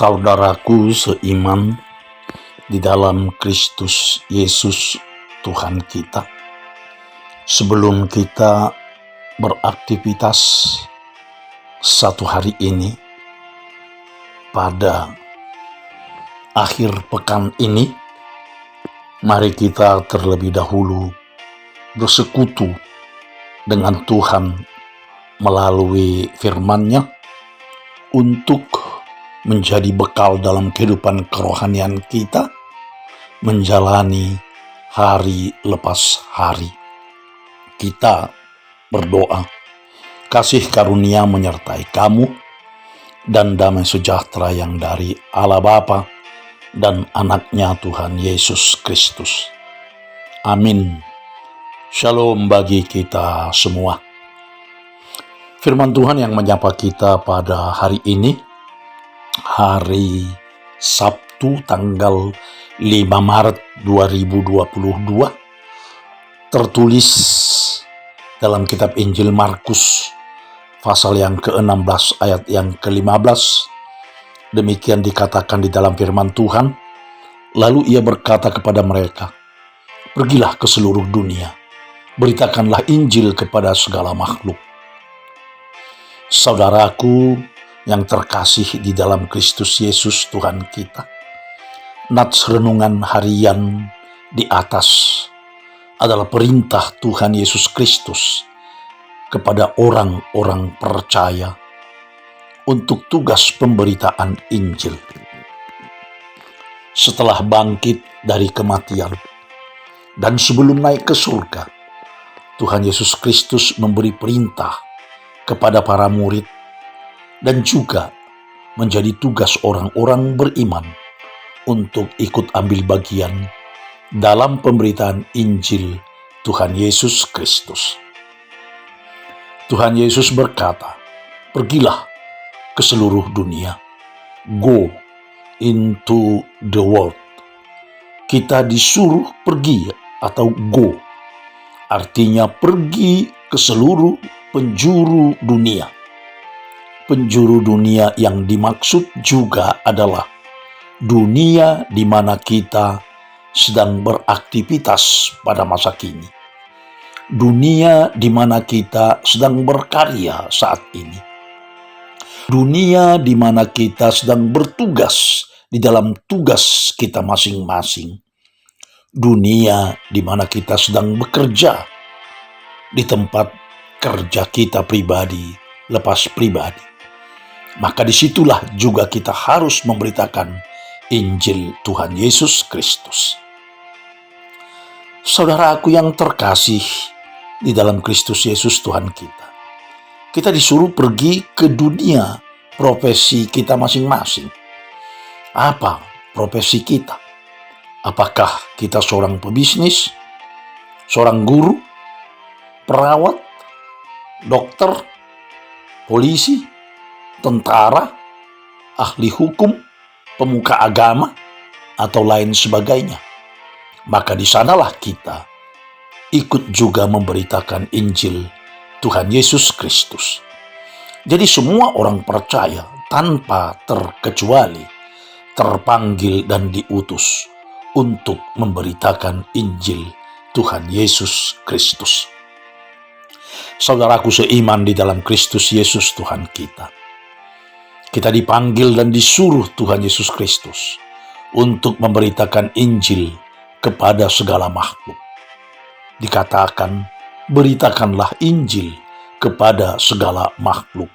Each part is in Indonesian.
Saudaraku seiman di dalam Kristus Yesus Tuhan kita. Sebelum kita beraktivitas satu hari ini, pada akhir pekan ini, mari kita terlebih dahulu bersekutu dengan Tuhan melalui firman-Nya untuk menjadi bekal dalam kehidupan kerohanian kita, menjalani hari lepas hari. Kita berdoa, kasih karunia menyertai kamu, dan damai sejahtera yang dari Allah Bapa dan Anak-Nya Tuhan Yesus Kristus. Amin. Shalom bagi kita semua. Firman Tuhan yang menyapa kita pada hari ini, hari Sabtu tanggal 5 Maret 2022, tertulis dalam kitab Injil Markus pasal yang ke-16 ayat yang ke-15. Demikian dikatakan di dalam firman Tuhan. Lalu ia berkata kepada mereka, "Pergilah ke seluruh dunia, beritakanlah Injil kepada segala makhluk." Saudaraku yang terkasih di dalam Kristus Yesus Tuhan kita, nats renungan harian di atas adalah perintah Tuhan Yesus Kristus kepada orang-orang percaya untuk tugas pemberitaan Injil. Setelah bangkit dari kematian dan sebelum naik ke surga, Tuhan Yesus Kristus memberi perintah kepada para murid dan juga menjadi tugas orang-orang beriman untuk ikut ambil bagian dalam pemberitaan Injil Tuhan Yesus Kristus. Tuhan Yesus berkata, "Pergilah ke seluruh dunia." Go into the world. Kita disuruh pergi atau go. Artinya pergi ke seluruh penjuru dunia. Penjuru dunia yang dimaksud juga adalah dunia di mana kita sedang beraktivitas pada masa kini. Dunia di mana kita sedang berkarya saat ini. Dunia di mana kita sedang bertugas di dalam tugas kita masing-masing. Dunia di mana kita sedang bekerja di tempat kerja kita pribadi, lepas pribadi. Maka disitulah juga kita harus memberitakan Injil Tuhan Yesus Kristus. Saudaraku yang terkasih di dalam Kristus Yesus Tuhan kita, kita disuruh pergi ke dunia profesi kita masing-masing. Apa profesi kita? Apakah kita seorang pebisnis, seorang guru, perawat, dokter, polisi, tentara, ahli hukum, pemuka agama, atau lain sebagainya? Maka di sanalah kita ikut juga memberitakan Injil Tuhan Yesus Kristus. Jadi semua orang percaya tanpa terkecuali terpanggil dan diutus untuk memberitakan Injil Tuhan Yesus Kristus. Saudaraku seiman di dalam Kristus Yesus Tuhan kita, kita dipanggil dan disuruh Tuhan Yesus Kristus untuk memberitakan Injil kepada segala makhluk. Dikatakan, beritakanlah Injil kepada segala makhluk.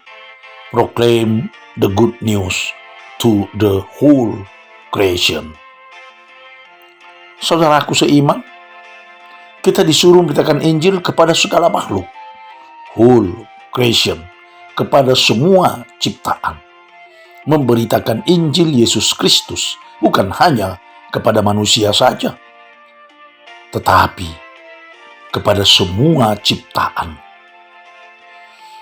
Proclaim the good news to the whole creation. Saudaraku seiman, kita disuruh memberitakan Injil kepada segala makhluk. Whole creation, kepada semua ciptaan. Memberitakan Injil Yesus Kristus bukan hanya kepada manusia saja, tetapi kepada semua ciptaan.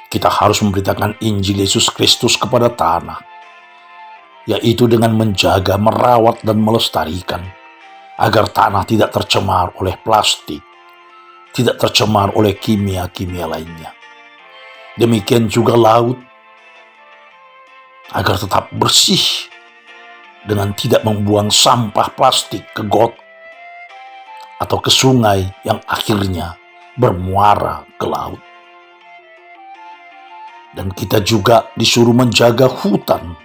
Kita harus memberitakan Injil Yesus Kristus kepada tanah, yaitu dengan menjaga, merawat, dan melestarikan agar tanah tidak tercemar oleh plastik, tidak tercemar oleh kimia-kimia lainnya. Demikian juga laut, agar tetap bersih dengan tidak membuang sampah plastik ke got atau ke sungai yang akhirnya bermuara ke laut. Dan kita juga disuruh menjaga hutan,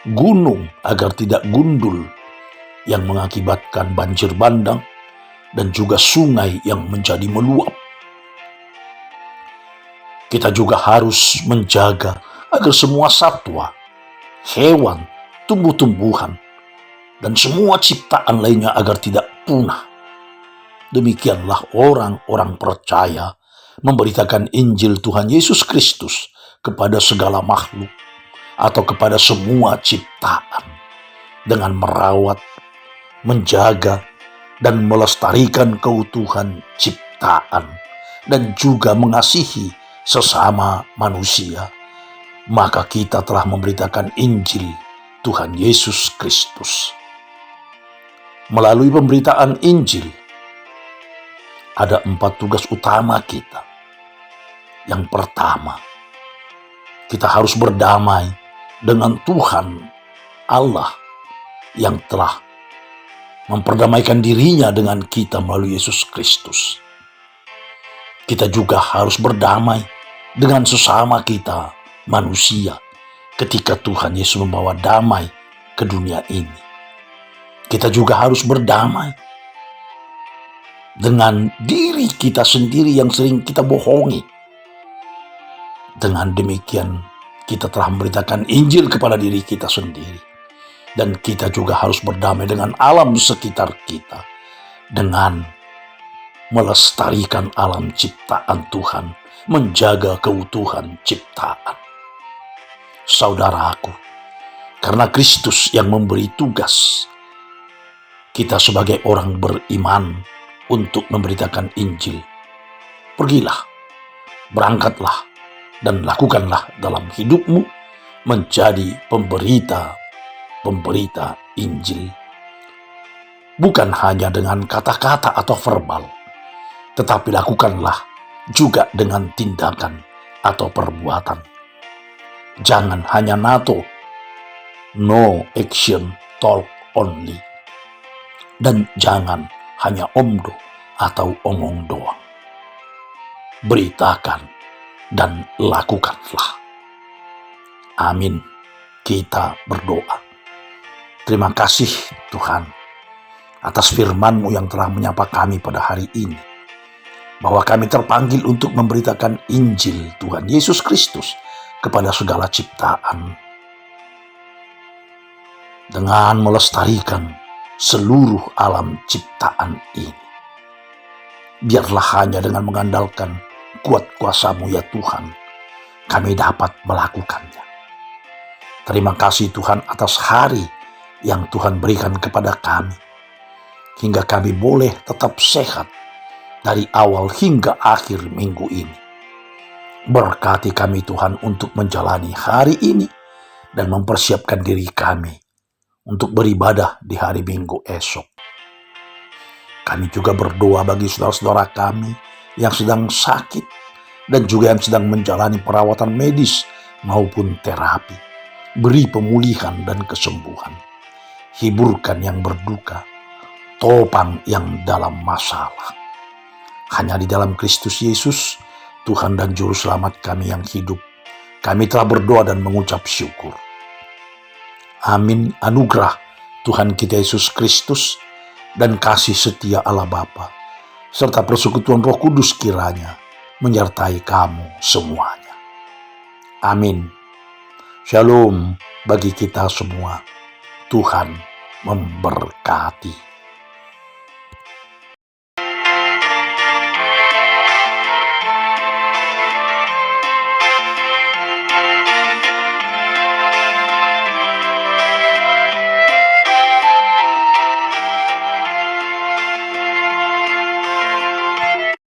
gunung agar tidak gundul yang mengakibatkan banjir bandang dan juga sungai yang menjadi meluap. Kita juga harus menjaga agar semua satwa, hewan, tumbuh-tumbuhan, dan semua ciptaan lainnya agar tidak punah. Demikianlah orang-orang percaya memberitakan Injil Tuhan Yesus Kristus kepada segala makhluk atau kepada semua ciptaan dengan merawat, menjaga, dan melestarikan keutuhan ciptaan dan juga mengasihi sesama manusia. Maka kita telah memberitakan Injil Tuhan Yesus Kristus. Melalui pemberitaan Injil, ada 4 tugas utama kita. Yang pertama, kita harus berdamai dengan Tuhan Allah yang telah memperdamaikan dirinya dengan kita melalui Yesus Kristus. Kita juga harus berdamai dengan sesama kita, manusia, ketika Tuhan Yesus membawa damai ke dunia ini. Kita juga harus berdamai dengan diri kita sendiri yang sering kita bohongi. Dengan demikian, kita telah memberitakan Injil kepada diri kita sendiri. Dan kita juga harus berdamai dengan alam sekitar kita, dengan melestarikan alam ciptaan Tuhan, menjaga keutuhan ciptaan. Saudaraku, karena Kristus yang memberi tugas, kita sebagai orang beriman untuk memberitakan Injil. Pergilah, berangkatlah, dan lakukanlah dalam hidupmu menjadi pemberita Injil. Bukan hanya dengan kata-kata atau verbal, tetapi lakukanlah juga dengan tindakan atau perbuatan. Jangan hanya NATO, no action, talk only. Dan jangan hanya omdo atau omong doang. Beritakan dan lakukanlah. Amin. Kita berdoa. Terima kasih Tuhan atas firman-Mu yang telah menyapa kami pada hari ini, bahwa kami terpanggil untuk memberitakan Injil Tuhan Yesus Kristus kepada segala ciptaan dengan melestarikan seluruh alam ciptaan ini. Biarlah hanya dengan mengandalkan kuat kuasa-Mu ya Tuhan, kami dapat melakukannya. Terima kasih Tuhan atas hari yang Tuhan berikan kepada kami, hingga kami boleh tetap sehat dari awal hingga akhir minggu ini. Berkati kami Tuhan untuk menjalani hari ini dan mempersiapkan diri kami untuk beribadah di hari Minggu esok. Kami juga berdoa bagi saudara-saudara kami yang sedang sakit dan juga yang sedang menjalani perawatan medis maupun terapi. Beri pemulihan dan kesembuhan. Hiburkan yang berduka, topang yang dalam masalah. Hanya di dalam Kristus Yesus, Tuhan dan Juru Selamat kami yang hidup, kami telah berdoa dan mengucap syukur. Amin. Anugerah Tuhan kita Yesus Kristus dan kasih setia Allah Bapa serta persekutuan Roh Kudus kiranya menyertai kamu semuanya. Amin. Shalom bagi kita semua. Tuhan memberkati.